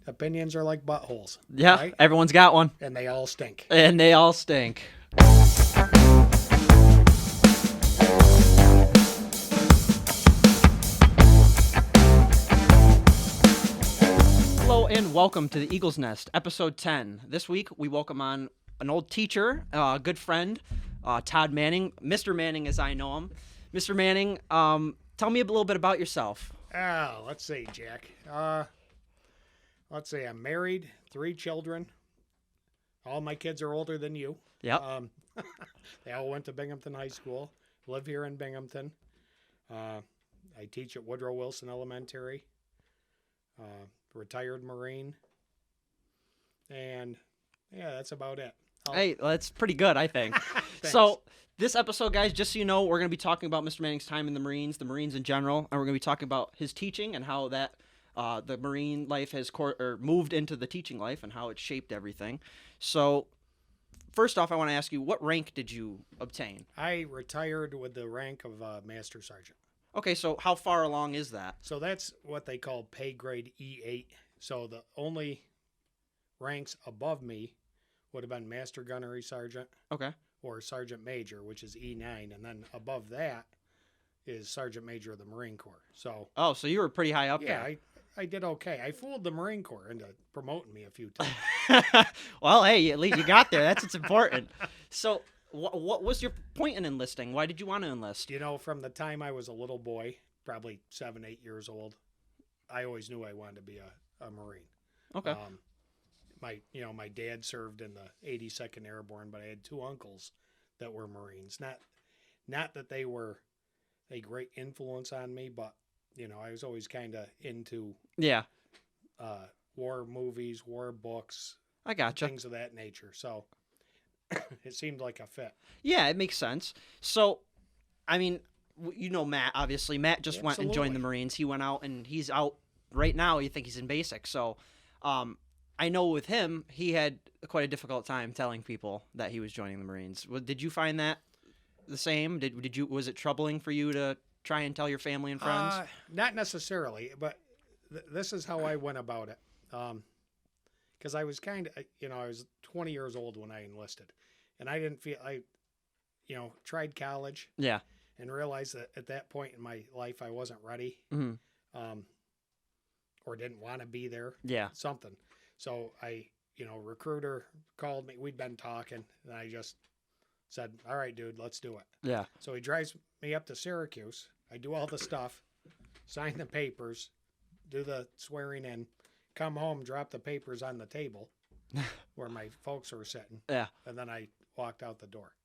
Opinions are like buttholes. Yeah, right? Everyone's got one. And they all stink. And they all stink. Hello and welcome to the Eagle's Nest, episode 10. This week we welcome on an old teacher, a good friend, Todd Manning, Mr. Manning as I know him. Mr. Manning, tell me a little bit about yourself. Oh, let's see, Jack. Let's see, I'm married, 3 children. All my kids are older than you. Yep. They all went to Binghamton High School, live here in Binghamton. I teach at Woodrow Wilson Elementary, retired Marine, and yeah, that's about it. Hey, that's pretty good, I think. So this episode, guys, just so you know, we're going to be talking about Mr. Manning's time in the Marines in general, and we're going to be talking about his teaching and how that the Marine life has moved into the teaching life and how it shaped everything. So first off, I want to ask you, what rank did you obtain? I retired with the rank of Master Sergeant. Okay, so how far along is that? So that's what they call pay grade E8. So the only ranks above me would have been Master Gunnery Sergeant. Okay. Or Sergeant Major, which is E9. And then above that is Sergeant Major of the Marine Corps. So. Oh, so you were pretty high up there. Yeah, I did okay. I fooled the Marine Corps into promoting me a few times. Well, hey, at least you got there. That's what's important. So what was your point in enlisting? Why did you want to enlist? You know, from the time I was a little boy, probably 7, 8 years old, I always knew I wanted to be a Marine. Okay. My dad served in the 82nd Airborne, but I had 2 uncles that were Marines. Not that they were a great influence on me, but you know, I was always kind of into war movies, war books. I gotcha. Things of that nature. So it seemed like a fit. Yeah, it makes sense. So, I mean, you know Matt, obviously. Matt just went and joined the Marines. He went out, and he's out right now. You think he's in basic. So, I know with him, he had quite a difficult time telling people that he was joining the Marines. Did you find that the same? Was it troubling for you to try and tell your family and friends? Not necessarily, but this is how I went about it. Because I was I was 20 years old when I enlisted, and I didn't feel tried college. Yeah. And realized that at that point in my life I wasn't ready, or didn't want to be there. Yeah. Something. So recruiter called me. We'd been talking, and I just said, "All right, dude, let's do it." Yeah. So he drives me up to Syracuse. I do all the stuff, sign the papers, do the swearing in, come home, drop the papers on the table where my folks were sitting. Yeah. And then I walked out the door.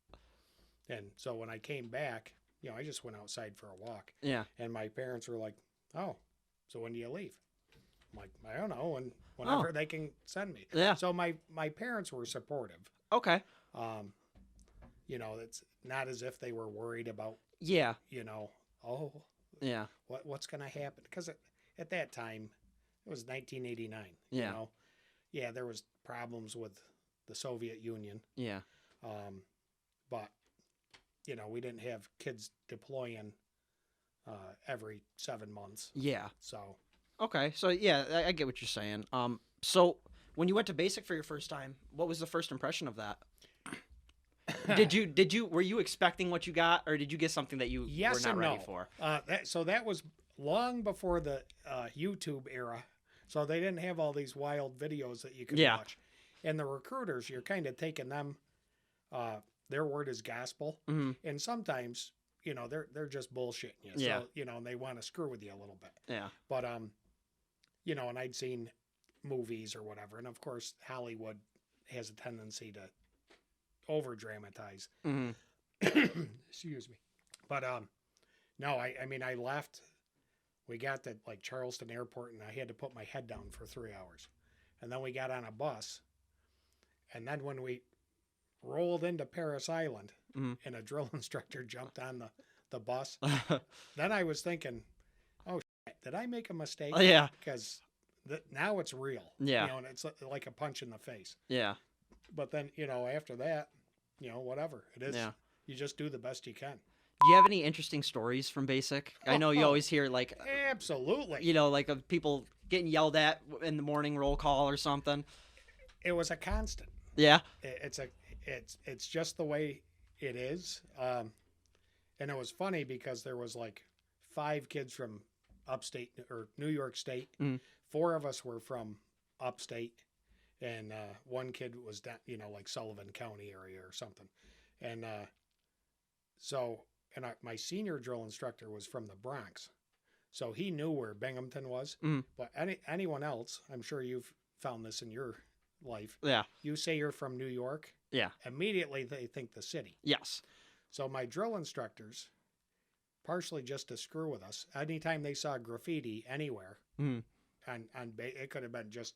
And so when I came back, I just went outside for a walk. Yeah. And my parents were like, "Oh, so when do you leave?" I'm like, "I don't know, whenever they can send me." Yeah. So my parents were supportive. Okay. It's not as if they were worried about, yeah, yeah, what's going to happen? Because at that time, it was 1989. Yeah. Yeah, there was problems with the Soviet Union. Yeah. But, we didn't have kids deploying every 7 months. Yeah. So. Okay. So, yeah, I get what you're saying. So when you went to basic for your first time, what was the first impression of that? Were you expecting what you got, or did you get something that you were not ready for? That was long before the YouTube era, so they didn't have all these wild videos that you could watch. And the recruiters, you're kind of taking them, their word is gospel, and sometimes they're just bullshitting you. Yeah. So and they want to screw with you a little bit. Yeah. But and I'd seen movies or whatever, and of course Hollywood has a tendency to over dramatize. Excuse me. But no, I left. We got to Charleston Airport, and I had to put my head down for 3 hours. And then we got on a bus. And then when we rolled into Parris Island, and a drill instructor jumped on the bus, then I was thinking, "Oh shit, did I make a mistake?" Yeah. Because now it's real. Yeah. And it's like a punch in the face. Yeah. But then, after that, whatever it is, you just do the best you can. Do you have any interesting stories from basic? I know you always hear absolutely, of people getting yelled at in the morning roll call or something? It was a constant. Yeah. It's just the way it is. And it was funny because there was like 5 kids from upstate or New York State. 4 of us were from upstate, and 1 kid was down, like Sullivan County area or something. And my senior drill instructor was from the Bronx, so he knew where Binghamton was. But anyone else, I'm sure you've found this in your life. Yeah. You say you're from New York. Yeah. Immediately they think the city. Yes. So my drill instructors, partially just to screw with us, anytime they saw graffiti anywhere, it could have been just,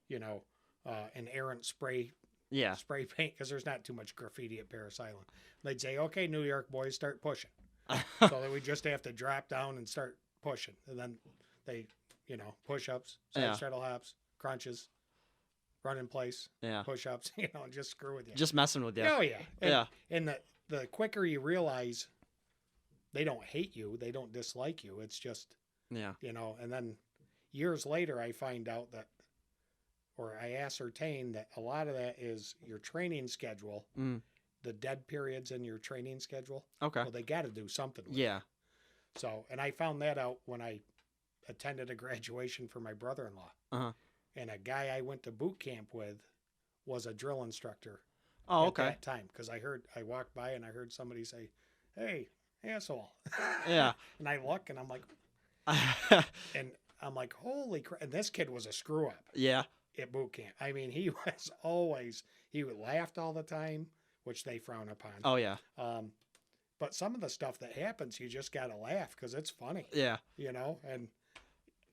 an errant spray paint, because there's not too much graffiti at Paris Island. They'd say, "Okay, New York boys, start pushing." So that we just have to drop down and start pushing, and then they, push-ups, side straddle hops, crunches, run in place, push-ups, and just screw with you. Just messing with you. Oh yeah, and the quicker you realize they don't hate you, they don't dislike you. It's just, and then years later I find out that, or I ascertain that a lot of that is your training schedule, the dead periods in your training schedule. Okay. Well, they got to do something with Yeah. it. So, and I found that out when I attended a graduation for my brother-in-law. And a guy I went to boot camp with was a drill instructor. Oh, at okay. that time, because I walked by and I heard somebody say, "Hey, asshole." Yeah. And I look and I'm like, holy crap. And this kid was a screw up. Yeah. At boot camp. I mean, he laughed all the time, which they frown upon. Oh, yeah. But some of the stuff that happens, you just got to laugh because it's funny. Yeah. And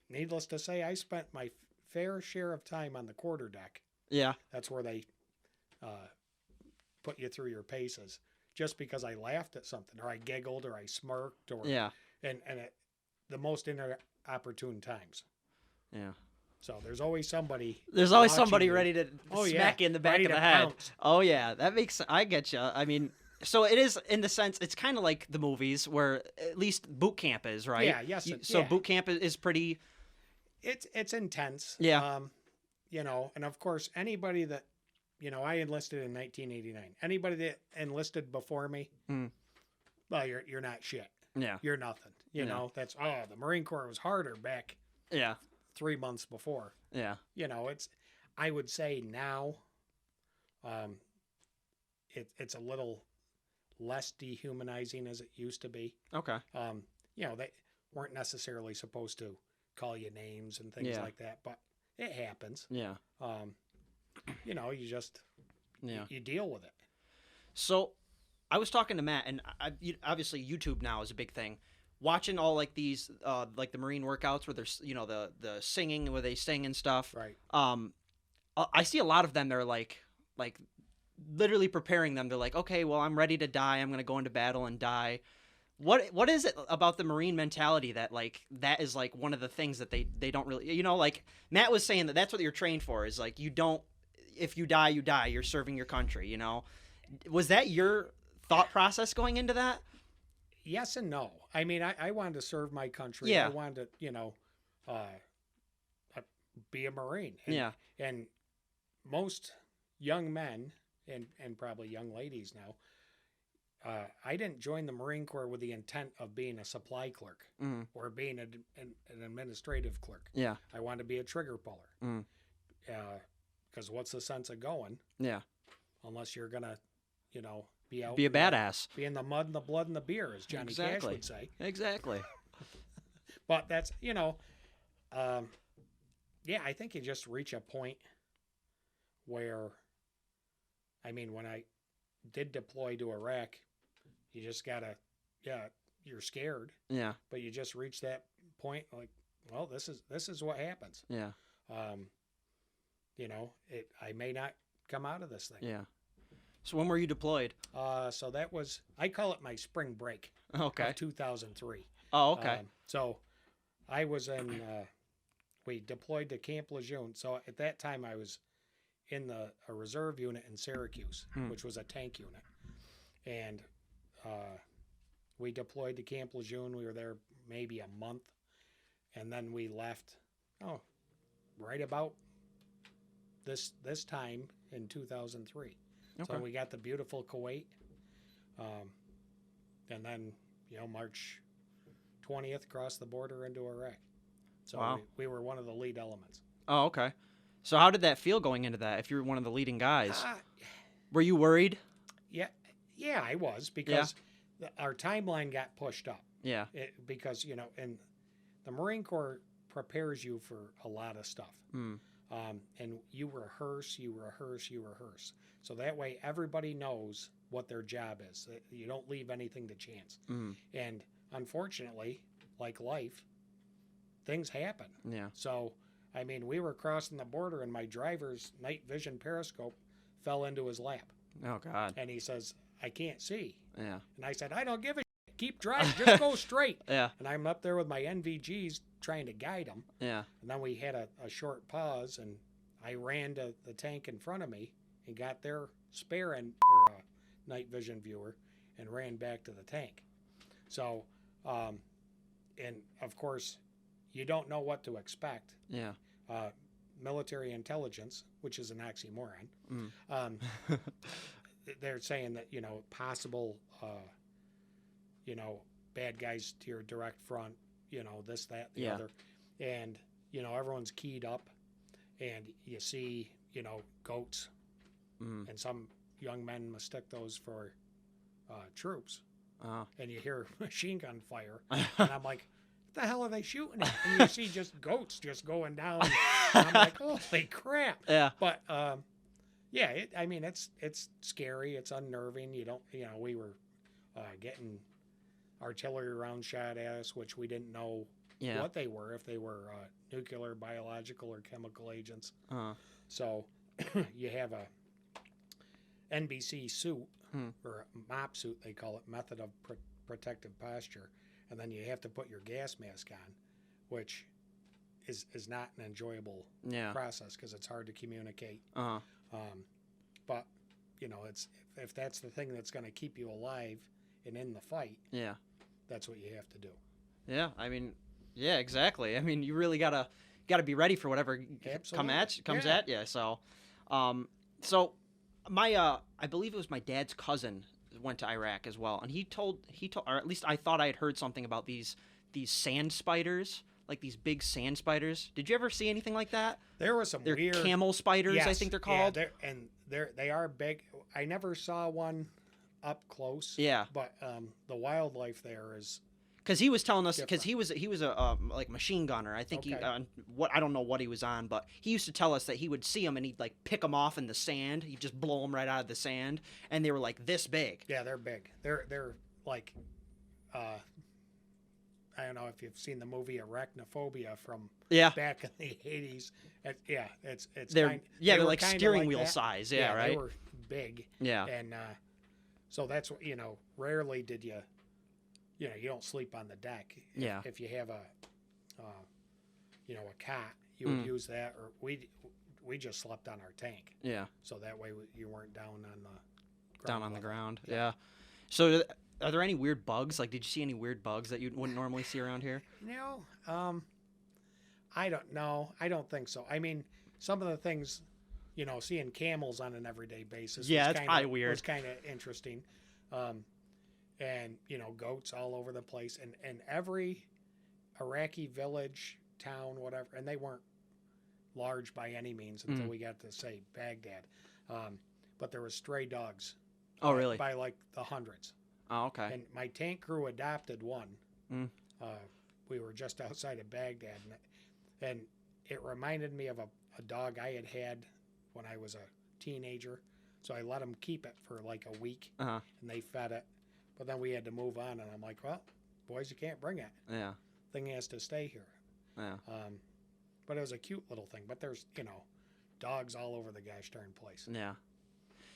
needless to say, I spent my fair share of time on the quarterdeck. Yeah. That's where they put you through your paces, just because I laughed at something, or I giggled, or I smirked, or and at the most inopportune times. Yeah. So there's always somebody. There's always somebody ready to smack you in the back ready of the to head. pounce. Oh yeah, that makes. I get you. I mean, so it is in the sense. It's kind of like the movies, where at least boot camp is, right? Yeah. Yes. So boot camp is pretty. It's intense. Yeah. And of course, anybody that, I enlisted in 1989. Anybody that enlisted before me, well, you're not shit. Yeah. You're nothing. You know, that's, the Marine Corps was harder back 3 months before. Yeah. I would say now, it's a little less dehumanizing as it used to be. Okay. They weren't necessarily supposed to call you names and things like that, but it happens. Yeah. You just, you deal with it. So I was talking to Matt, and obviously YouTube now is a big thing. Watching all like these, like the Marine workouts where there's, the singing, where they sing and stuff. Right. I see a lot of them. They're like literally preparing them. They're like, okay, well, I'm ready to die. I'm going to go into battle and die. What is it about the Marine mentality that that is like one of the things that they don't really, like Matt was saying that's what you're trained for, is like, if you die, you die. You're serving your country, Was that your thought process going into that? Yes and no. I mean, I wanted to serve my country. Yeah. I wanted to, be a Marine. And most young men and probably young ladies now, I didn't join the Marine Corps with the intent of being a supply clerk or being an administrative clerk. Yeah. I wanted to be a trigger puller. Because what's the sense of going? Yeah. Unless you're going to, be out. Be a badass. Be in the mud and the blood and the beer, as Johnny Cash would say. Exactly. But that's, I think you just reach a point where, I mean, when I did deploy to Iraq, you just gotta, you're scared. Yeah. But you just reach that point, like, well, this is what happens. Yeah. I may not come out of this thing. Yeah. So when were you deployed? So that was, I call it my spring break. Okay. Of 2003. Oh, okay. So I was in, we deployed to Camp Lejeune. So at that time I was in a reserve unit in Syracuse, which was a tank unit. And we deployed to Camp Lejeune. We were there maybe a month. And then we left, right about this time in 2003. Okay. So we got the beautiful Kuwait, and then March 20th crossed the border into Iraq. So wow. we were one of the lead elements. Oh, okay. So how did that feel going into that? If you're one of the leading guys, were you worried? Yeah, I was, because our timeline got pushed up. Yeah. Because and the Marine Corps prepares you for a lot of stuff. And you rehearse. So that way everybody knows what their job is. You don't leave anything to chance. And unfortunately, like life, things happen. Yeah. So, I mean, we were crossing the border and my driver's night vision periscope fell into his lap. Oh, God. And he says, I can't see. Yeah. And I said, I don't give a shit. Keep driving. Just go straight. Yeah. And I'm up there with my NVGs trying to guide him. Yeah. And then we had a short pause, and I ran to the tank in front of me and got their spare night vision viewer and ran back to the tank. So, and of course, you don't know what to expect. Yeah. Military intelligence, which is an oxymoron. They're saying that, possible, bad guys to your direct front, this, that, the other. And, everyone's keyed up, and you see, goats. And some young men mistake those for troops. And you hear machine gun fire. And I'm like, what the hell are they shooting at? And you see just goats just going down. And I'm like, holy crap. Yeah. But, yeah, it's scary. It's unnerving. We were getting artillery rounds shot at us, which we didn't know what they were, if they were nuclear, biological, or chemical agents. So you have a NBC suit, or a MOP suit, they call it, method of protective posture, and then you have to put your gas mask on, which is not an enjoyable process because it's hard to communicate. But it's if that's the thing that's going to keep you alive and in the fight, that's what you have to do. Yeah, I mean, yeah, exactly. I mean, you really gotta be ready for whatever comes at you. So, my I believe it was my dad's cousin went to Iraq as well, and he told, or at least I thought I had heard something about these sand spiders, like these big sand spiders. Did you ever see anything like that? There was some weird camel spiders, I think they're called. Yeah, they are big. I never saw one up close. Yeah, but the wildlife there is. Because he was telling us, because he was a like machine gunner. I think I don't know what he was on, but he used to tell us that he would see them and he'd like pick them off in the sand. He'd just blow them right out of the sand, and they were like this big. Yeah, they're big. They're like, I don't know if you've seen the movie Arachnophobia from back in the 80s. They're like steering wheel size. Yeah, right. They were big. Yeah, and so that's what rarely did you. You don't sleep on the deck. If you have a cot, you would use that, or we just slept on our tank. Yeah. So that way you weren't down on the ground. Yeah. So are there any weird bugs? Like, did you see any weird bugs that you wouldn't normally see around here? I don't know. I don't think so. I mean, some of the things, seeing camels on an everyday basis. Yeah, it's probably weird. It's kind of interesting. And goats all over the place, and every Iraqi village, town, whatever, and they weren't large by any means until we got to say Baghdad, but there were stray dogs. Oh, really? By like the hundreds. Oh, okay. And my tank crew adopted one. We were just outside of Baghdad, and it reminded me of a dog I had when I was a teenager. So I let them keep it for like a week, and they fed it. But then we had to move on, and I'm like, well, boys, you can't bring it. Yeah. Thing has to stay here. Yeah. But it was a cute little thing. But there's, dogs all over the gosh darn place. Yeah.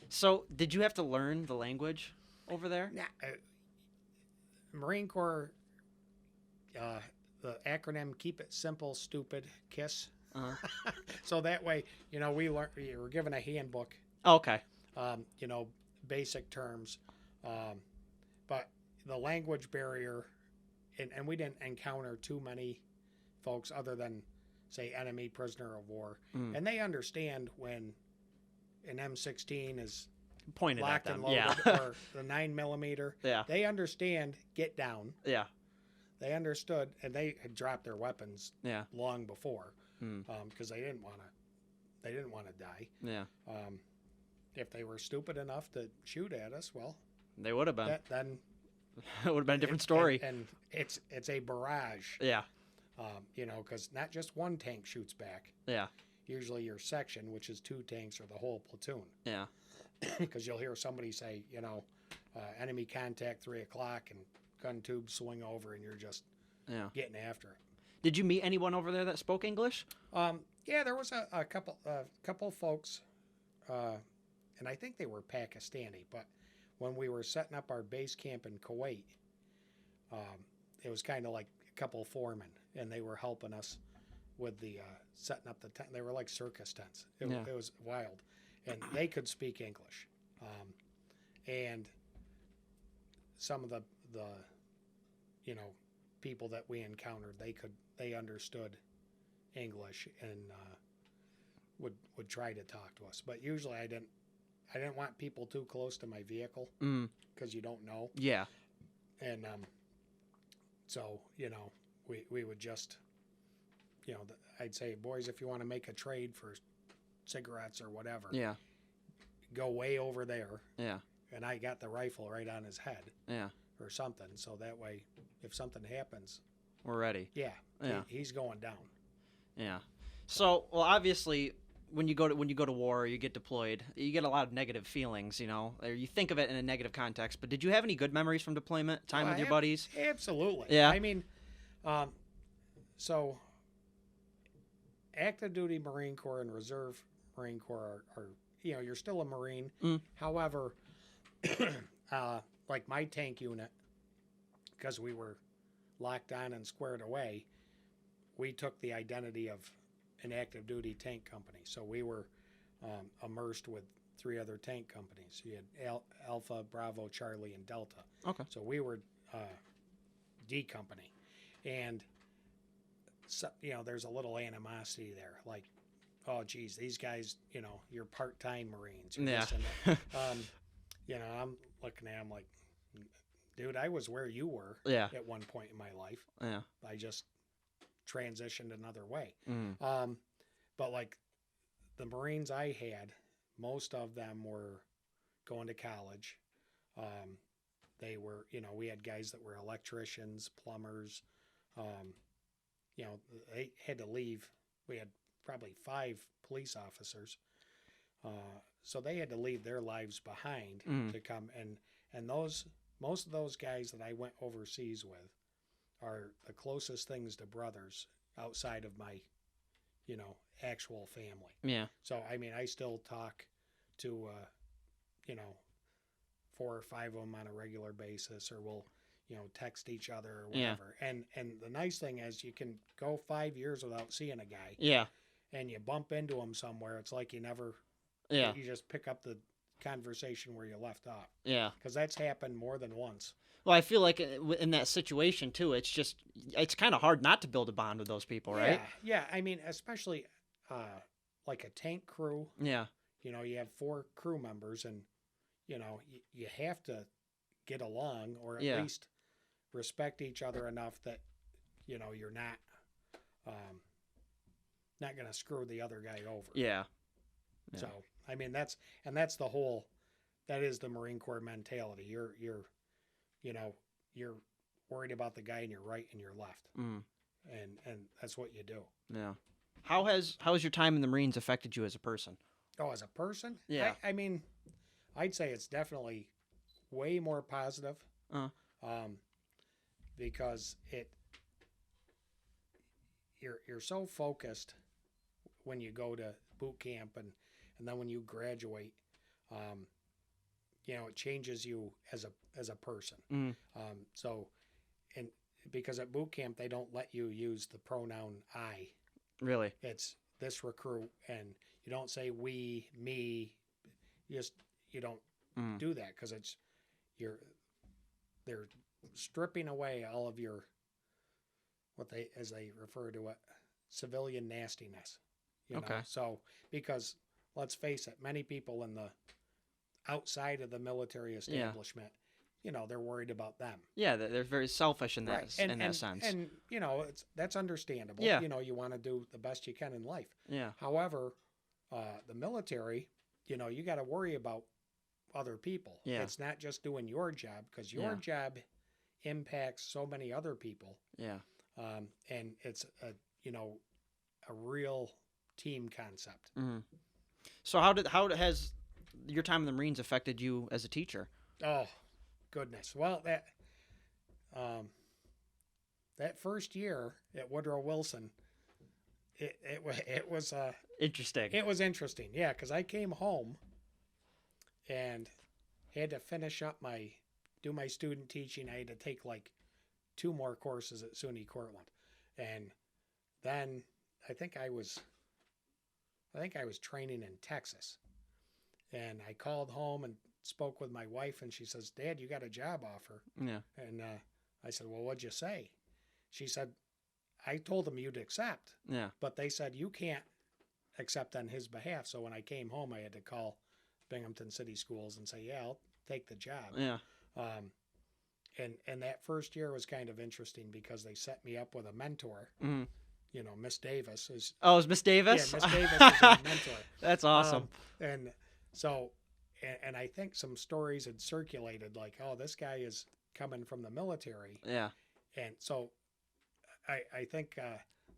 So did you have to learn the language over there? Nah, Marine Corps, the acronym, keep it simple, stupid, KISS. So that way, we were given a handbook. Oh, okay. Basic terms. But the language barrier, and we didn't encounter too many folks other than say, enemy prisoner of war. And they understand when an M16 is pointed locked at and them. loaded, Yeah. or the 9mm. Yeah. They understand, get down. Yeah. They understood, and they had dropped their weapons long before, because they didn't want to die. Yeah. If they were stupid enough to shoot at us, well, they would have been. Then it would have been a different story. And it's a barrage. Yeah. Because not just one tank shoots back. Yeah. Usually your section, which is 2 tanks, or the whole platoon. Yeah. Because you'll hear somebody say, enemy contact 3 o'clock, and gun tubes swing over, and you're just getting after it. Did you meet anyone over there that spoke English? Yeah, there was a couple folks, and I think they were Pakistani. But when we were setting up our base camp in Kuwait, it was kind of like a couple foremen, and they were helping us with the setting up the tent. They were like circus tents. It was wild, and they could speak English, and some of the people that we encountered, they understood English and would try to talk to us. But usually I didn't want people too close to my vehicle, because you don't know. Yeah. And so we would just I'd say, boys, if you want to make a trade for cigarettes or whatever, go way over there. Yeah. And I got the rifle right on his head. Yeah. Or something, so that way, if something happens, we're ready. Yeah. He's going down. Yeah. So, well, obviously, when you go to war or you get deployed, you get a lot of negative feelings, or you think of it in a negative context. But did you have any good memories from deployment, time with your buddies? Absolutely. Yeah. I mean, so active duty Marine Corps and Reserve Marine Corps are you're still a Marine. However, like my tank unit, because we were locked on and squared away, we took the identity of an active duty tank company. So we were immersed with 3 other tank companies. You had Alpha, Bravo, Charlie, and Delta. Okay. So we were D company. And, so, there's a little animosity there. Like, oh, geez, these guys, you're part-time Marines. Yeah. I'm looking at them like, dude, I was where you were at one point in my life. Yeah. I just transitioned another way. But like the Marines I had, most of them were going to college. They were, we had guys that were electricians, plumbers. They had to leave. We had probably 5 police officers. So they had to leave their lives behind to come. And most of those guys that I went overseas with are the closest things to brothers outside of my, actual family. Yeah. So, I mean, I still talk to, 4 or 5 of them on a regular basis, or we'll, text each other or whatever. Yeah. And the nice thing is you can go 5 years without seeing a guy. Yeah. And you bump into him somewhere. It's like you never, you just pick up the conversation where you left off. Yeah. Because that's happened more than once. Well, I feel like in that situation, too, it's kind of hard not to build a bond with those people, right? Yeah. I mean, especially like a tank crew. Yeah. You have 4 crew members, and, you have to get along, or at least respect each other enough that, you're not going to screw the other guy over. Yeah. So, I mean, that is the Marine Corps mentality. You're worried about the guy in your right and your left. And that's what you do. Yeah. How has your time in the Marines affected you as a person? Oh, as a person? Yeah. I mean, I'd say it's definitely way more positive. Because you're so focused when you go to boot camp, and then when you graduate, it changes you as a person. So, and because at boot camp they don't let you use the pronoun I. Really? It's this recruit, and you don't say we, me. You don't do that, because they're stripping away all of your, as they refer to it, civilian nastiness. Okay. So, because let's face it, many people in the outside of the military establishment, they're worried about them. Yeah, they're very selfish in that sense. And that's understandable. Yeah. You want to do the best you can in life. Yeah. However, the military, you got to worry about other people. Yeah. It's not just doing your job, because your job impacts so many other people. Yeah. And it's a real team concept. Mm-hmm. So how has your time in the Marines affected you as a teacher? Oh, goodness. Well, that first year at Woodrow Wilson, it was interesting. It was interesting, yeah, because I came home and had to finish up do my student teaching. I had to take like 2 more courses at SUNY Cortland, and then I think I was training in Texas, and I called home and spoke with my wife, and she says, "Dad, you got a job offer." Yeah. And I said, "Well, what'd you say?" She said, "I told them you'd accept." Yeah. But they said you can't accept on his behalf. So when I came home, I had to call Binghamton City Schools and say, "Yeah, I'll take the job." Yeah. And that first year was kind of interesting because they set me up with a mentor. Mm-hmm. Miss Davis is. Oh, is Miss Davis? Yeah, Miss Davis is a mentor. That's awesome. And so, and I think some stories had circulated like, "Oh, this guy is coming from the military." Yeah. And so, I think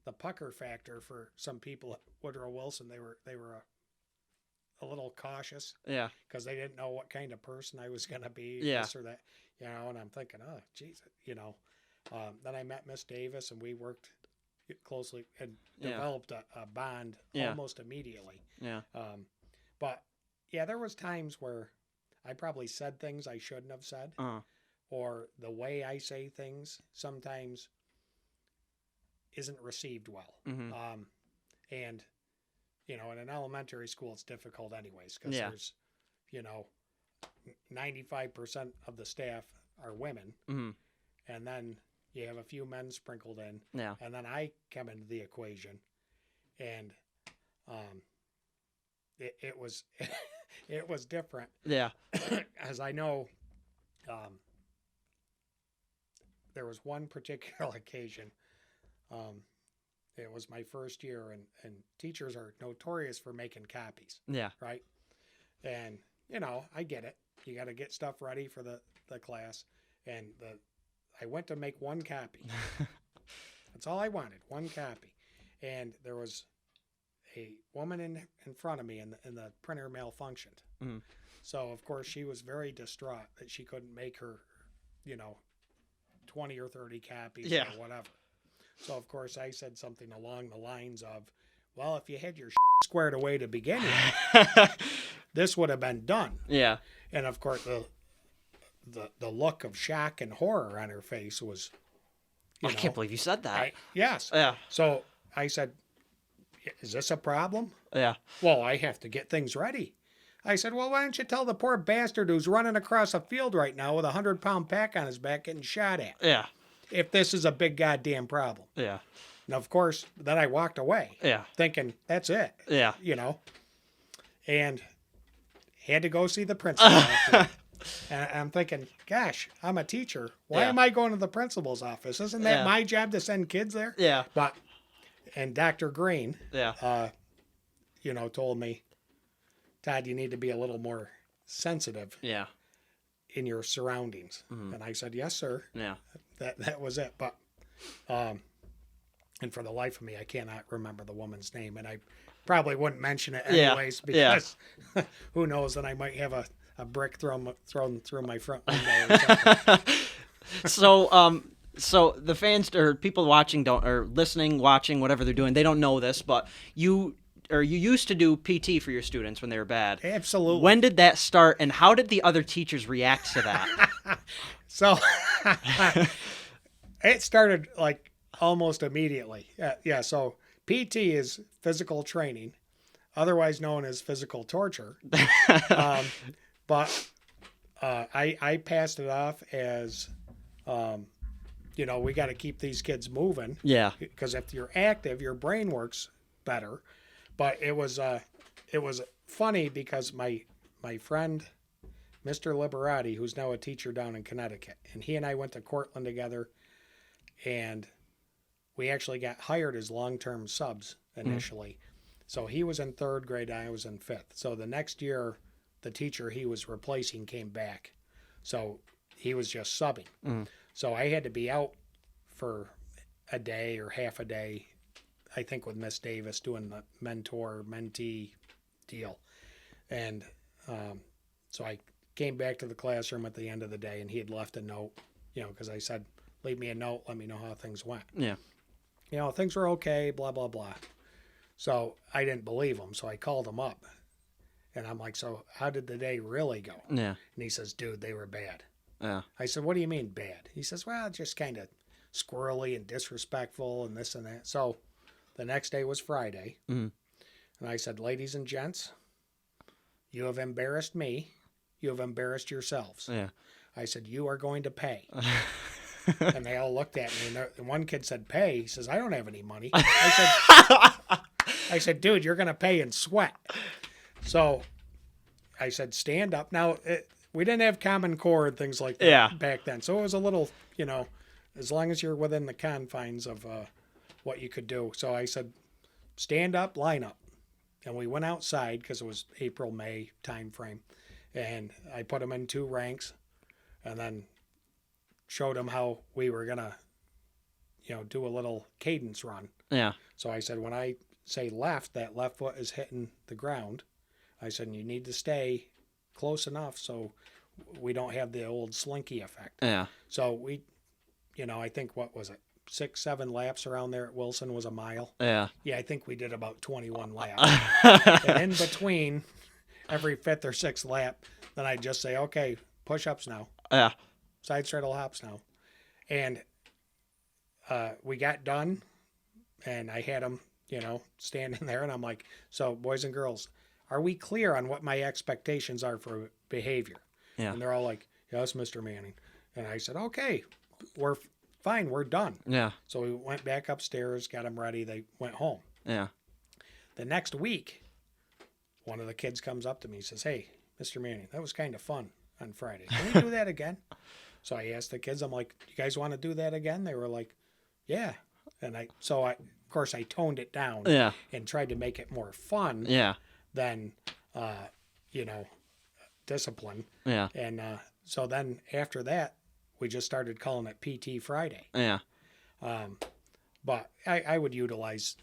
the pucker factor for some people at Woodrow Wilson, they were a little cautious. Yeah. Because they didn't know what kind of person I was going to be. Yeah. This or that. And I'm thinking, oh, geez, Then I met Miss Davis, and we worked closely and developed a bond almost immediately. Yeah. But yeah, there was times where I probably said things I shouldn't have said, or the way I say things sometimes isn't received well. Mm-hmm. And in an elementary school, it's difficult anyways, because there's 95% of the staff are women, and then you have a few men sprinkled in, and then I come into the equation, and it was it was different. Yeah. As I know, there was one particular occasion. It was my first year, and teachers are notorious for making copies. Yeah. Right? And, I get it. You got to get stuff ready for the class. And I went to make one copy. That's all I wanted, one copy. And there was a woman in front of me, and the printer malfunctioned. Mm-hmm. So, of course, she was very distraught that she couldn't make her, 20 or 30 copies or whatever. So, of course, I said something along the lines of, well, if you had your squared away to begin with, this would have been done. Yeah. And, of course, the look of shock and horror on her face was, I can't believe you said that. Yes. Yeah. So I said, is this a problem? Yeah. Well, I have to get things ready. I said, well, why don't you tell the poor bastard who's running across a field right now with a 100-pound pack on his back getting shot at? Yeah. If this is a big goddamn problem. Yeah. And of course, then I walked away. Yeah. Thinking, that's it. Yeah. And had to go see the principal. And I'm thinking, gosh, I'm a teacher. Why am I going to the principal's office? Isn't that my job to send kids there? Yeah. And Dr. Green, told me, Todd, you need to be a little more sensitive. Yeah. In your surroundings. Mm-hmm. And I said, yes, sir. Yeah. That was it. But, and for the life of me, I cannot remember the woman's name. And I probably wouldn't mention it anyways, because who knows, then I might have a brick thrown through my front window or something. So the fans or people watching or listening, watching, whatever they're doing, they don't know this, but you used to do PT for your students when they were bad. Absolutely. When did that start, and how did the other teachers react to that? So it started like almost immediately. So PT is physical training, otherwise known as physical torture. But I passed it off as we got to keep these kids moving. Yeah. Because if you're active, your brain works better. But it was funny because my friend, Mr. Liberati, who's now a teacher down in Connecticut, and he and I went to Cortland together, and we actually got hired as long-term subs initially. So he was in 3rd grade, I was in 5th. So the next year, the teacher he was replacing came back. So he was just subbing. So I had to be out for a day or half a day, I think with Miss Davis, doing the mentor-mentee deal. And so I came back to the classroom at the end of the day, and he had left a note, because I said, leave me a note, let me know how things went. Yeah. Things were okay, blah, blah, blah. So I didn't believe him, so I called him up. And I'm like, so how did the day really go? Yeah. And he says, dude, they were bad. Yeah. I said, what do you mean bad? He says, well, just kind of squirrely and disrespectful and this and that. So the next day was Friday. And I said, ladies and gents, you have embarrassed me. You have embarrassed yourselves. Yeah. I said, you are going to pay. And they all looked at me, and one kid said, pay. He says, I don't have any money. I said, dude, you're going to pay in sweat. So I said, stand up. Now, we didn't have Common Core and things like that back then. So it was a little, as long as you're within the confines of what you could do. So I said, stand up, line up. And we went outside because it was April, May time frame. And I put them in 2 ranks and then showed them how we were going to, do a little cadence run. Yeah. So I said, when I say left, that left foot is hitting the ground. I said, you need to stay close enough so we don't have the old slinky effect. Yeah. So we, I think, what was it? 6-7 laps around there at Wilson was a mile. Yeah. Yeah, I think we did about 21 laps. And in between every 5th or 6th lap, then I'd just say, okay, push-ups now. Yeah. Side straddle hops now. And we got done, and I had them, standing there, and I'm like, so boys and girls, are we clear on what my expectations are for behavior? Yeah. And they're all like, yes, Mr. Manning. And I said, okay, we're fine, we're done. Yeah. So we went back upstairs, got them ready, they went home. Yeah. The next week, one of the kids comes up to me and says, hey, Mr. Manning, that was kind of fun on Friday. Can we do that again? So I asked the kids, I'm like, you guys want to do that again? They were like, yeah. And of course, I toned it down and tried to make it more fun than, discipline. Yeah. And so then after that, we just started calling it PT Friday. Yeah. But I would utilize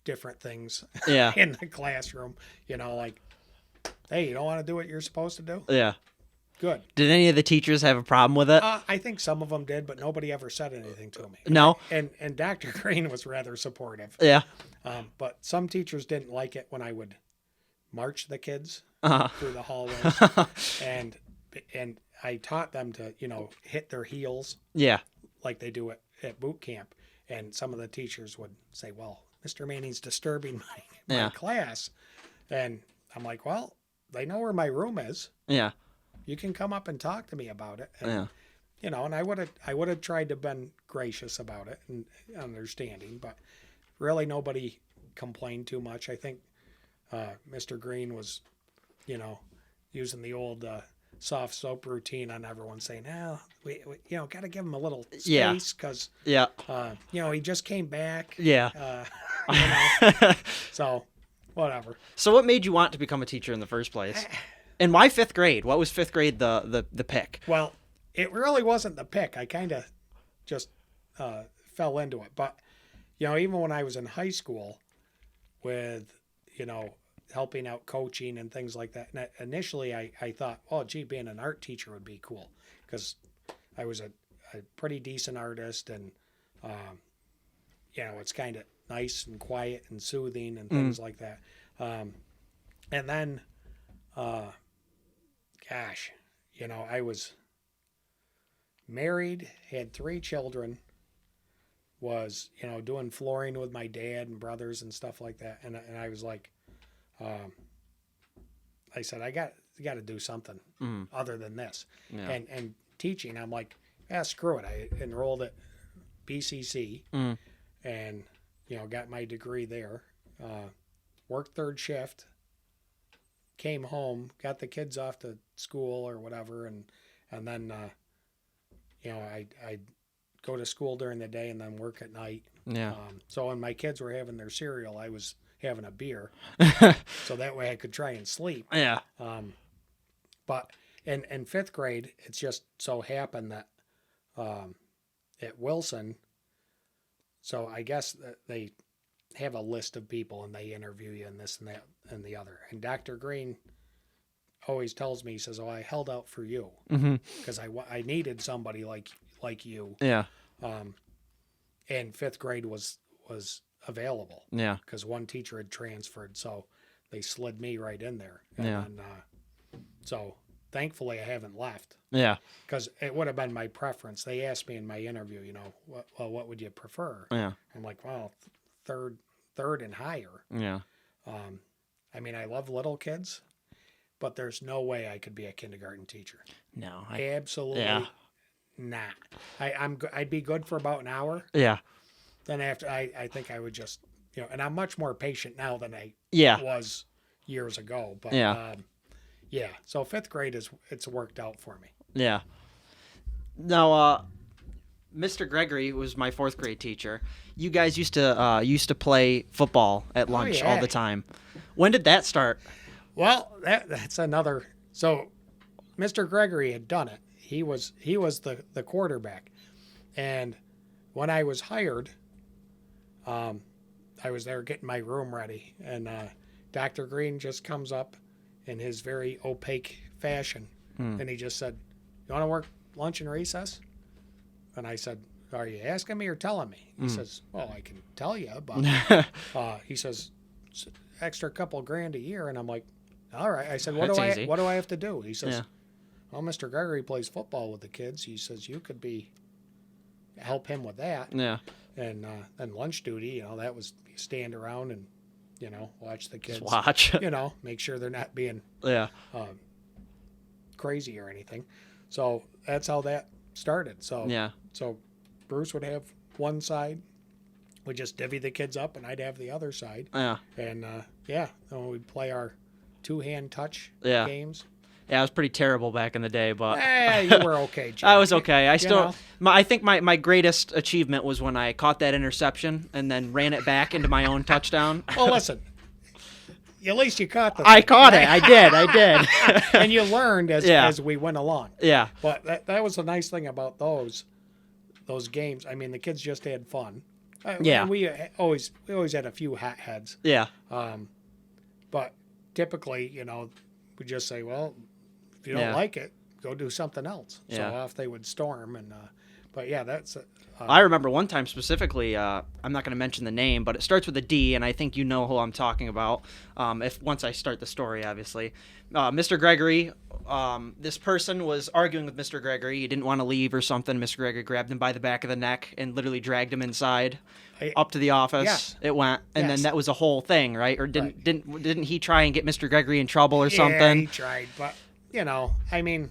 different things in the classroom, like, hey, you don't want to do what you're supposed to do? Yeah. Good. Did any of the teachers have a problem with it? I think some of them did, but nobody ever said anything to me. No. And Dr. Green was rather supportive. Yeah. But some teachers didn't like it when I would march the kids through the hallways. and I taught them to, hit their heels. Yeah. Like they do at boot camp. And some of the teachers would say, well, Mr. Manning's disturbing my class. And I'm like, well, they know where my room is. Yeah. You can come up and talk to me about it. And, and I would have tried to been gracious about it and understanding, but really nobody complained too much. I think Mr. Green was, using the old soft soap routine on everyone, saying, we got to give him a little space because, he just came back. Yeah. So whatever. So what made you want to become a teacher in the first place? And why 5th grade? What was 5th grade the pick? Well, it really wasn't the pick. I kind of just fell into it. But, even when I was in high school with, helping out coaching and things like that, and initially I thought, oh, gee, being an art teacher would be cool because I was a pretty decent artist and, it's kind of nice and quiet and soothing and things like that. And then... I was married, had 3 children, was, doing flooring with my dad and brothers and stuff like that. And I was like, I said, I got to do something other than this. Yeah. And teaching, I'm like, screw it. I enrolled at BCC and, got my degree there. Worked third shift, came home, got the kids off to school or whatever, and then, I'd go to school during the day and then work at night. Yeah. So when my kids were having their cereal, I was having a beer. So that way I could try and sleep. Yeah. But in fifth grade, it's just so happened that at Wilson, so I guess that they have a list of people and they interview you and this and that and the other. And Dr. Green always tells me, he says, "Oh, I held out for you because I needed somebody like you." Yeah. And fifth grade was available. Yeah. Because one teacher had transferred, so they slid me right in there. And so thankfully I haven't left. Yeah. Because it would have been my preference. They asked me in my interview, what would you prefer? Yeah. I'm like, well, third and higher. Yeah. I mean, I love little kids, but there's no way I could be a kindergarten teacher. No. Absolutely not. I'd be good for about an hour. Yeah. Then after, I think I would just, and I'm much more patient now than I was years ago. But so fifth grade it's worked out for me. Yeah. Now, Mr. Gregory was my fourth grade teacher. You guys used to play football at lunch all the time. When did that start? Well, that's another. So, Mr. Gregory had done it. He was the quarterback, and when I was hired, I was there getting my room ready, and Dr. Green just comes up in his very opaque fashion, and he just said, "You want to work lunch and recess?" And I said, "Are you asking me or telling me?" He says, "Well, I can tell you, but," he says, "extra couple grand a year," and I'm like, "All right." I said, "What do I have to do?" He says, "Well, Mr. Gregory plays football with the kids." He says, "You could help him with that." Yeah. And then lunch duty, that was stand around and, watch the kids. Just watch. Make sure they're not being crazy or anything. So that's how that started. So So Bruce would have one side. We'd just divvy the kids up, and I'd have the other side. Yeah. And then we'd play our two-hand touch games. Yeah, I was pretty terrible back in the day, but you were okay, Jim. I was okay. I think my greatest achievement was when I caught that interception and then ran it back into my own touchdown. Well, listen, at least you caught the thing. I caught it. I did. And you learned as we went along. Yeah. But that was the nice thing about those games. I mean, the kids just had fun. We always had a few hot heads. Yeah. But typically, we just say, well, if you don't like it, go do something else. So off they would storm. And but that's. I remember one time specifically. I'm not going to mention the name, but it starts with a D, and I think you know who I'm talking about. Once I start the story, obviously, Mr. Gregory. This person was arguing with Mr. Gregory. He didn't want to leave or something. Mr. Gregory grabbed him by the back of the neck and literally dragged him inside, up to the office. Yes. It went, and then that was a whole thing, right? Or didn't he try and get Mr. Gregory in trouble or something? Yeah, he tried, but I mean,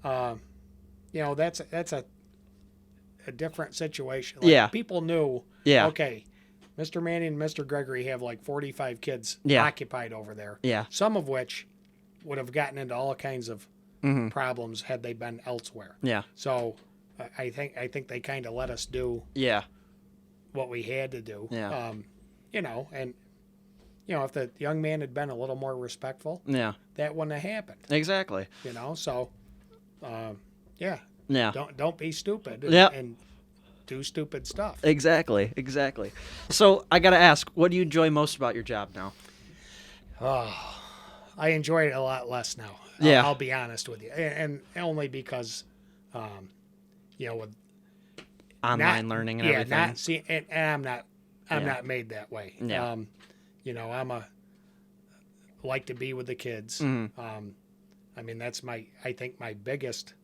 that's a different situation. Like, people knew. Yeah. Okay, Mr. Manning and Mr. Gregory have like 45 kids occupied over there. Yeah. Some of which would have gotten into all kinds of problems had they been elsewhere. Yeah. So I think they kind of let us do what we had to do. Yeah. And if the young man had been a little more respectful, that wouldn't have happened. Exactly. So don't be stupid and do stupid stuff. Exactly. So I got to ask, what do you enjoy most about your job now? I enjoy it a lot less now. I'll be honest with you, and only because, with online learning and everything. And I'm not made that way. Yeah. I'm like to be with the kids. Mm-hmm. I mean, that's I think my biggest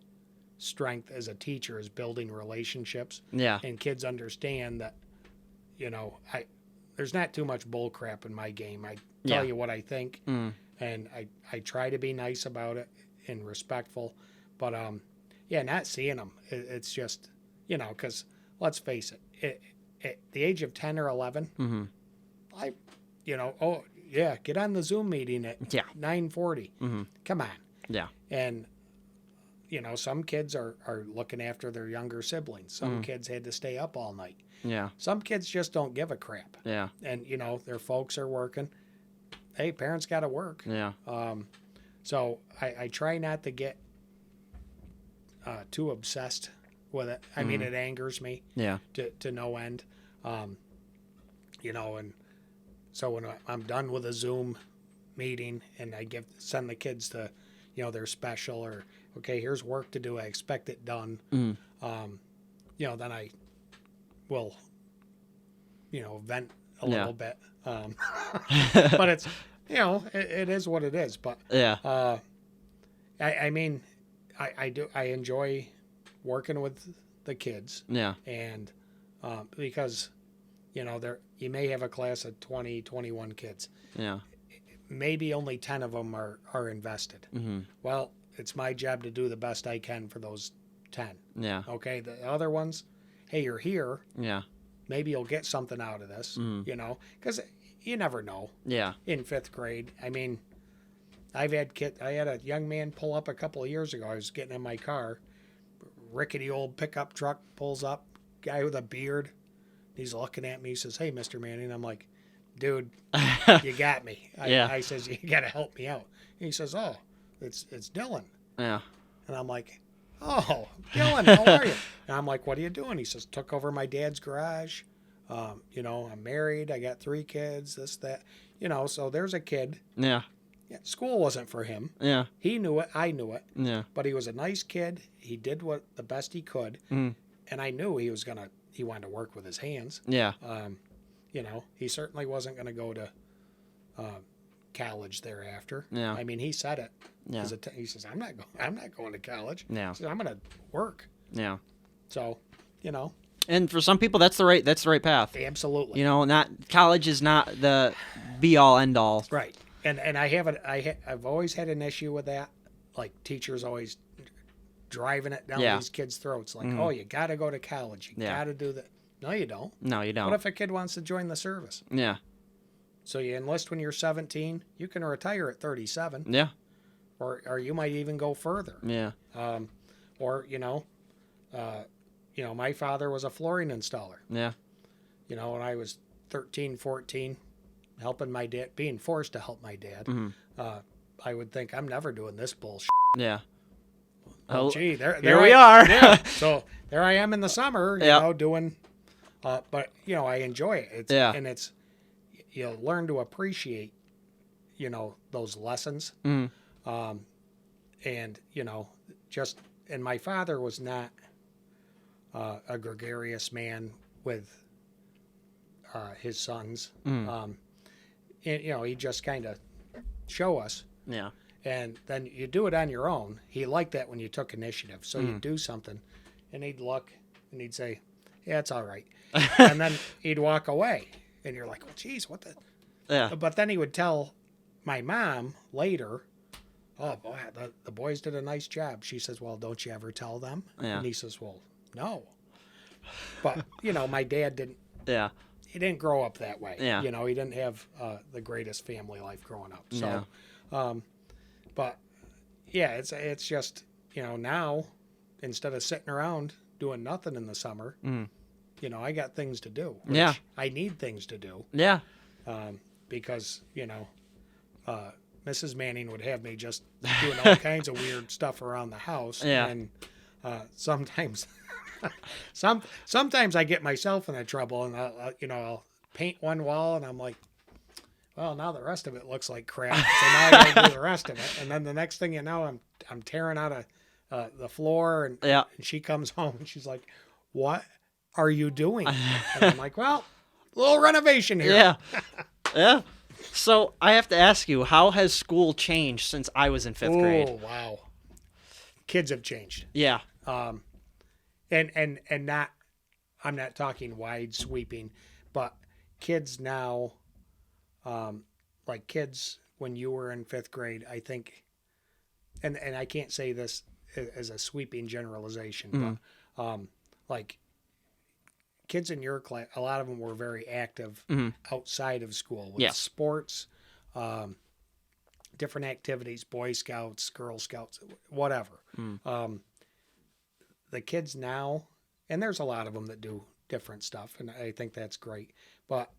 strength as a teacher is building relationships. Yeah. And kids understand that, there's not too much bull crap in my game. I tell you what I think. And I try to be nice about it and respectful. But, not seeing them. It's just, because let's face it, at the age of 10 or 11, I, oh, yeah, get on the Zoom meeting at 9:40. Come on. Yeah. And, some kids are looking after their younger siblings. Some kids had to stay up all night. Yeah. Some kids just don't give a crap. Yeah. And, their folks are working. Hey, parents got to work. Yeah. So I try not to get too obsessed with it. I mean, it angers me to no end. And so when I'm done with a Zoom meeting and I send the kids to, their special or, okay, here's work to do. I expect it done. Then I will, vent a little bit. But it's, it is what it is. But I mean, I enjoy working with the kids. Yeah. And because, you may have a class of 20, 21 kids. Yeah. Maybe only 10 of them are invested. Well, it's my job to do the best I can for those 10. Yeah. Okay. The other ones, hey, you're here. Yeah. Maybe you'll get something out of this, because you never know. Yeah. In 5th grade. I mean, I had a young man pull up a couple of years ago. I was getting in my car. Rickety old pickup truck pulls up. Guy with a beard. He's looking at me. He says, "Hey, Mr. Manning." I'm like, "Dude, you got me." I says, "You got to help me out." And he says, "Oh, it's Dylan." Yeah. And I'm like, "Oh, Dylan, how are you?" And I'm like, "What are you doing?" He says, "Took over my dad's garage. I'm married. I got 3 kids, this, that. So there's a kid." Yeah. Yeah, school wasn't for him. Yeah. He knew it. I knew it. Yeah. But he was a nice kid. He did the best he could. And I knew he wanted to work with his hands. Yeah. He certainly wasn't going to go to college thereafter. Yeah. I mean, he said it. Yeah. He says, I'm not going to college. Yeah. He says, I'm going to work. Yeah. So, And for some people, that's the right path. Absolutely. Not college is not the be all end all. Right. And I've always had an issue with that. Like teachers always driving it down these kids' throats. Like, oh, you got to go to college. You got to do that. No, you don't. No, you don't. What if a kid wants to join the service? Yeah. So you enlist when you're 17. You can retire at 37. Yeah. Or you might even go further. Yeah. My father was a flooring installer. Yeah. When I was 13, 14, helping my dad, being forced to help my dad, I would think, I'm never doing this bullshit. Yeah. Oh, gee, there we are. Yeah. So there I am in the summer, doing, but I enjoy it. And it's, you'll learn to appreciate, those lessons. And, and my father was not a gregarious man with his sons. And, he just kind of show us. Yeah. And then you do it on your own. He liked that when you took initiative. So you'd do something, and he'd look, and he'd say, "Yeah, it's all right." And then he'd walk away, and you're like, "Oh, geez, what the?" Yeah. But then he would tell my mom later, "Oh, boy, the boys did a nice job." She says, "Well, don't you ever tell them?" Yeah. And he says, "Well, no." But my dad didn't. Yeah. He didn't grow up that way. Yeah. He didn't have the greatest family life growing up. So, but yeah, it's just, now instead of sitting around doing nothing in the summer, I got things to do. Yeah. I need things to do. Yeah. Because, Mrs. Manning would have me just doing all kinds of weird stuff around the house. Yeah. And sometimes, sometimes I get myself into trouble, and I'll paint one wall, and I'm like, well, now the rest of it looks like crap. So now I got to do the rest of it. And then the next thing you know, I'm tearing out the floor, and she comes home and she's like, "What are you doing?" And I'm like, "Well, a little renovation here." Yeah. Yeah. So I have to ask you, how has school changed since I was in 5th grade? Oh, wow. Kids have changed. Yeah. And not, I'm not talking wide sweeping, but kids now, like kids when you were in 5th grade, I think, and I can't say this as a sweeping generalization, but like kids in your class, a lot of them were very active outside of school with sports, different activities, Boy Scouts, Girl Scouts, whatever. The kids now, and there's a lot of them that do different stuff, and I think that's great, but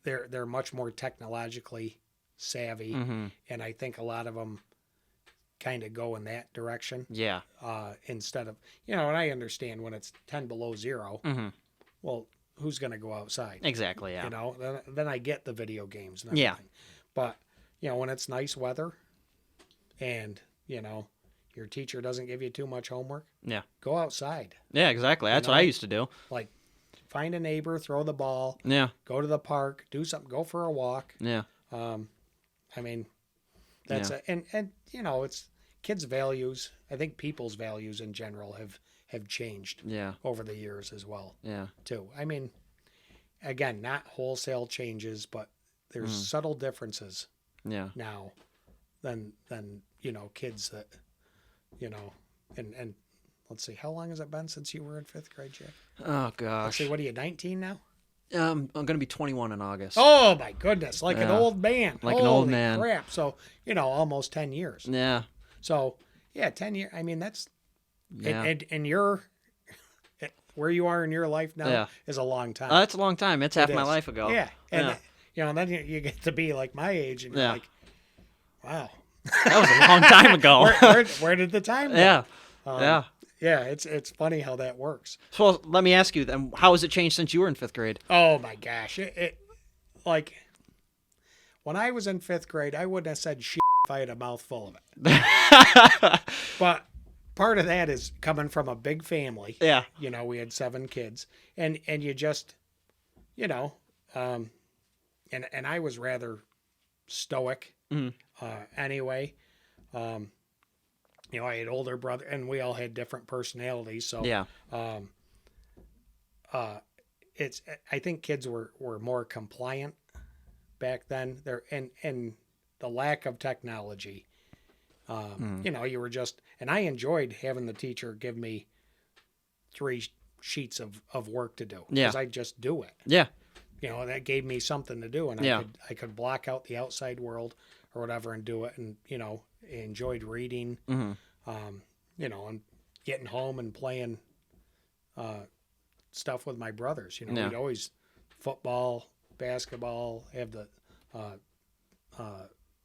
they're much more technologically savvy, and I think a lot of them kind of go in that direction. Yeah. Instead of, and I understand when it's 10 below 0, well, who's going to go outside? Exactly, yeah. Then I get the video games and everything. Yeah. But, when it's nice weather and, your teacher doesn't give you too much homework, go outside. Yeah, exactly. That's what I used to do. Like, find a neighbor, throw the ball, go to the park, do something, go for a walk. Yeah. I mean, that's and it's kids' values. I think people's values in general have changed over the years as well. Yeah. Too. I mean, again, not wholesale changes, but there's subtle differences. Now than kids that and let's see, how long has it been since you were in 5th grade, Jack? Oh gosh. Let's see, what are you, 19 now? I'm going to be 21 in August. Oh my goodness, like an old man. Like an old man. Crap. So, almost 10 years. Yeah. So, 10 years. I mean, that's and you're where you are in your life now is a long time. That's a long time. It's half my life ago. Yeah. And then you get to be like my age and you're like, wow. That was a long time ago. Where did the time go? Yeah. Yeah, it's funny how that works. So let me ask you then, how has it changed since you were in 5th grade? Oh my gosh. It like when I was in 5th grade, I wouldn't have said shit if I had a mouthful of it. But part of that is coming from a big family. Yeah. We had 7 kids and you just, and I was rather stoic anyway. I had older brother and we all had different personalities. So, I think kids were more compliant back then there and the lack of technology. You were just, and I enjoyed having the teacher give me 3 sheets of work to do because I just do it. Yeah. That gave me something to do and I could block out the outside world or whatever and do it. And, enjoyed reading, and getting home and playing, stuff with my brothers, we'd always football, basketball, have the,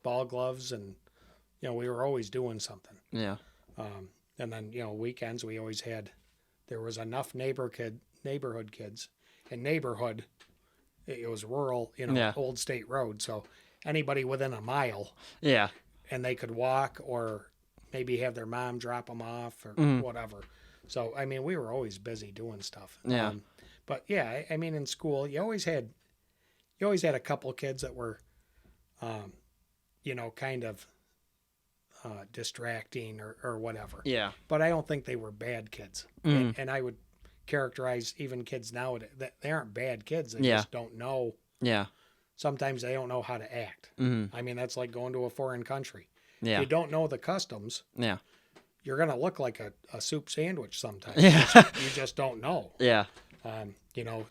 ball gloves and, we were always doing something. Yeah. And then, weekends we always had, there was enough neighborhood kids and neighborhood. It was rural, Old State Road. So anybody within a mile. Yeah. And they could walk or maybe have their mom drop them off or whatever. So, I mean, we were always busy doing stuff. Yeah. But yeah, I mean, in school, you always had a couple kids that were, kind of distracting or whatever. Yeah. But I don't think they were bad kids. And I would characterize even kids now that they aren't bad kids. They just don't know. Yeah. Sometimes they don't know how to act. I mean, that's like going to a foreign country. Yeah. If you don't know the customs, you're going to look like a soup sandwich sometimes. Yeah. You just don't know. Yeah.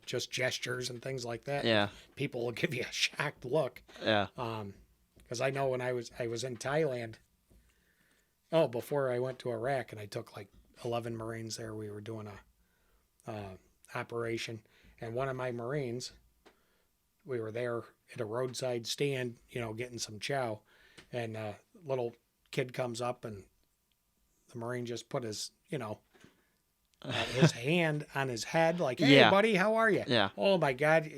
Just gestures and things like that. Yeah. People will give you a shocked look. Yeah. Because I know when I was in Thailand, before I went to Iraq, and I took like 11 Marines there. We were doing a operation, and one of my Marines, we were there at a roadside stand, getting some chow, and a little kid comes up, and the Marine just put his, his hand on his head, like, "Hey, buddy, how are you?" Yeah. Oh my God,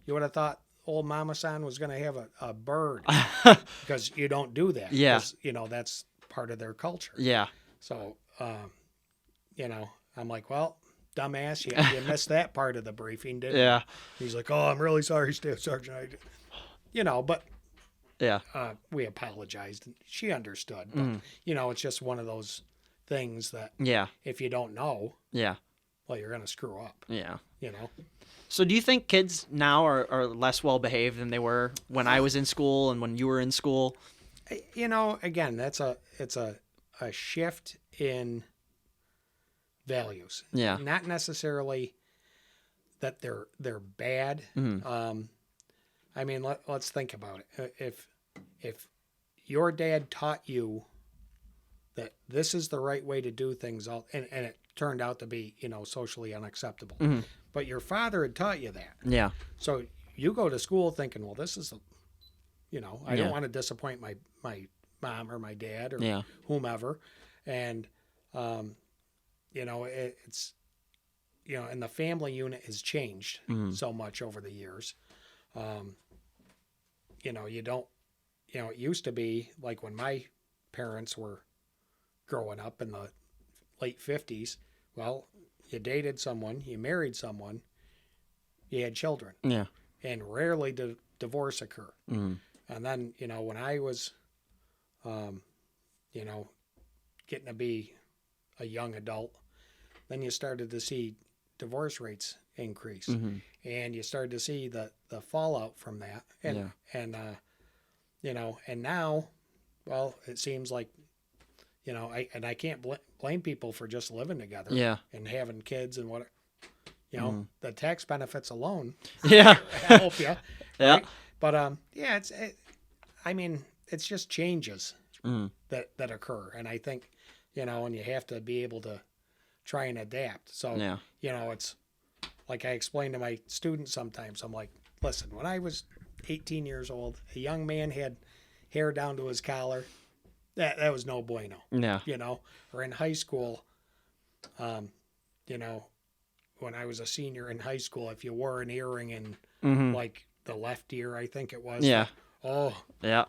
you would have thought old Mama-san was going to have a bird, because you don't do that. Yeah. That's part of their culture. Yeah. So, I'm like, well, dumbass, you missed that part of the briefing, didn't you? Yeah. He's like, "Oh, I'm really sorry, Staff Sergeant." But yeah, we apologized. And she understood. But, it's just one of those things that if you don't know, well, you're going to screw up. Yeah. So do you think kids now are less well behaved than they were when I was in school and when you were in school? Again, it's a a shift in values. Yeah. Not necessarily that they're bad. Mm-hmm. I mean, let's think about it. If your dad taught you that this is the right way to do things, and it turned out to be, socially unacceptable, Mm-hmm. but your father had taught you that. Yeah. So you go to school thinking, well, this is, I don't want to disappoint my mom or my dad or whomever. And, it's, and the family unit has changed so much over the years. You don't, it used to be like when my parents were growing up in the late 50s, well, you dated someone, you married someone, you had children. Yeah. And rarely did divorce occur. Mm-hmm. And then, when I was, getting to be a young adult, then you started to see divorce rates increase. Mm-hmm. And you started to see the fallout from that. And, and now, well, it seems like, I can't blame people for just living together and having kids and what, the tax benefits alone help you. Yeah. Right? But, it's just changes that occur. And I think, and you have to be able to try and adapt. So, it's like I explain to my students sometimes, I'm like, listen, when I was 18 years old, a young man had hair down to his collar. That was no bueno. Yeah. Or in high school, when I was a senior in high school, if you wore an earring in like the left ear, I think it was. Yeah. Oh. Yeah.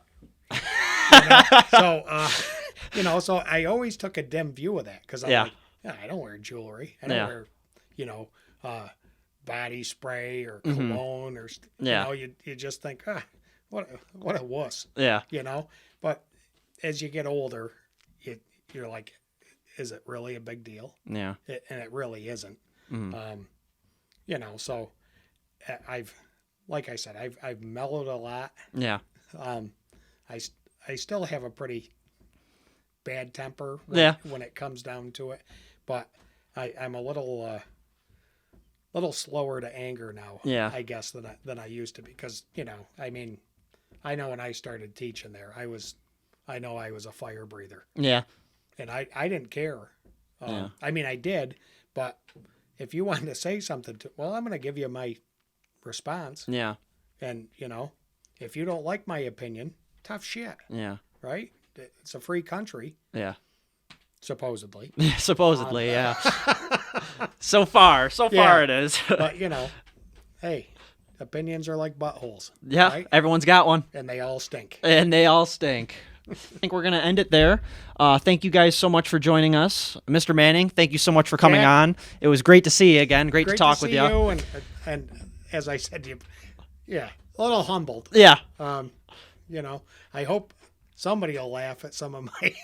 So I always took a dim view of that because I'm like, I don't wear jewelry. I don't wear, body spray or cologne or, you just think, what a wuss. Yeah. But as you get older, you're like, is it really a big deal? Yeah. And it really isn't. So like I said, I've mellowed a lot. Yeah. I still have a pretty bad temper when it comes down to it, but I'm a little slower to anger now. Yeah. I guess than I used to be because I know when I started teaching there, I was a fire breather. Yeah. And I didn't care. I did, but if you wanted to say something I'm going to give you my response. Yeah. And, if you don't like my opinion, tough shit. Yeah. Right? It's a free country. Yeah. Supposedly. Supposedly, yeah. So far it is. But, hey, opinions are like buttholes. Yeah, right? Everyone's got one. And they all stink. I think we're going to end it there. Thank you guys so much for joining us. Mr. Manning, thank you so much for coming on. It was great to see you again. Great to talk with you. And as I said to you, a little humbled. Yeah. I hope somebody will laugh at some of my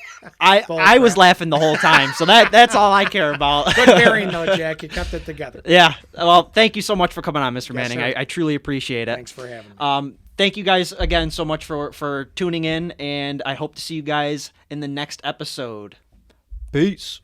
I was laughing the whole time, so that's all I care about. Good bearing though, Jack. You kept it together. Yeah. Well, thank you so much for coming on, Mr. Manning. Sir. I truly appreciate it. Thanks for having me. Thank you guys again so much for tuning in, and I hope to see you guys in the next episode. Peace.